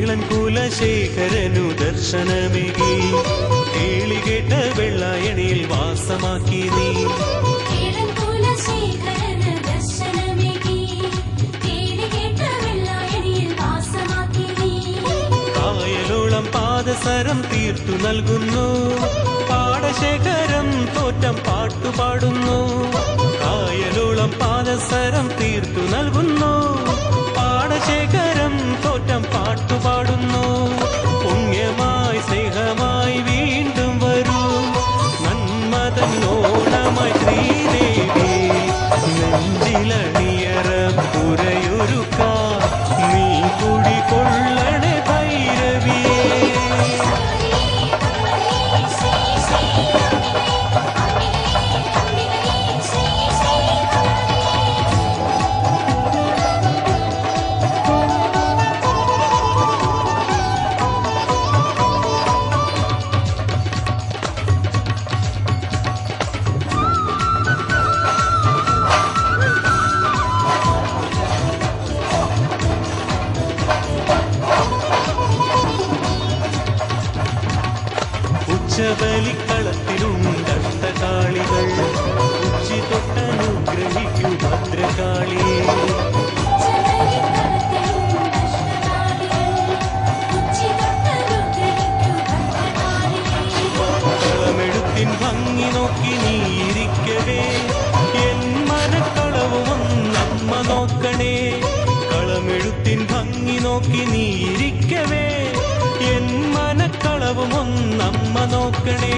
കേളൻ കുലശേഖരനു ദർശനമേകി കേളികേട്ട വെള്ളായണിയിൽ വാസമാക്കി നീ കായലോളം പാദസരം തീർത്തു നൽകുന്നു പാടശേഖരം തോറ്റം പാട്ടുപാടുന്നു കായലോളം പാദസരം തീർത്തു നൽകുന്നു പാടശേഖരം തോറ്റം പാട്ടുപാടുന്നു പുണ്യമായി സ്നേഹമായി വീണ്ടും വരൂ നന്മതന്നോണമായി ശ്രീദേവി നെഞ്ചിലണിയറ പുരയൊരുക്കാ നീ കുടികൊള്ളണേ ഭൈരവിയേ ഉച്ചബലിക്കളത്തിലുണ്ടഷ്ടകാളികൾ ഉച്ചി തൊട്ടനുഗ്രഹിക്കൂ ഭദ്രകാളിയെ കളമെഴുത്തിൻ ഭംഗി നോക്കി നീ ഇരിക്കവേ എൻ മനക്കളവുമൊന്നമ്മ നോക്കണേ കളമെഴുത്തിൻ ഭംഗി നോക്കി നീ ഇരിക്കവേ എൻ മനക്കളവുമൊന്നമ്മ നോക്കണേ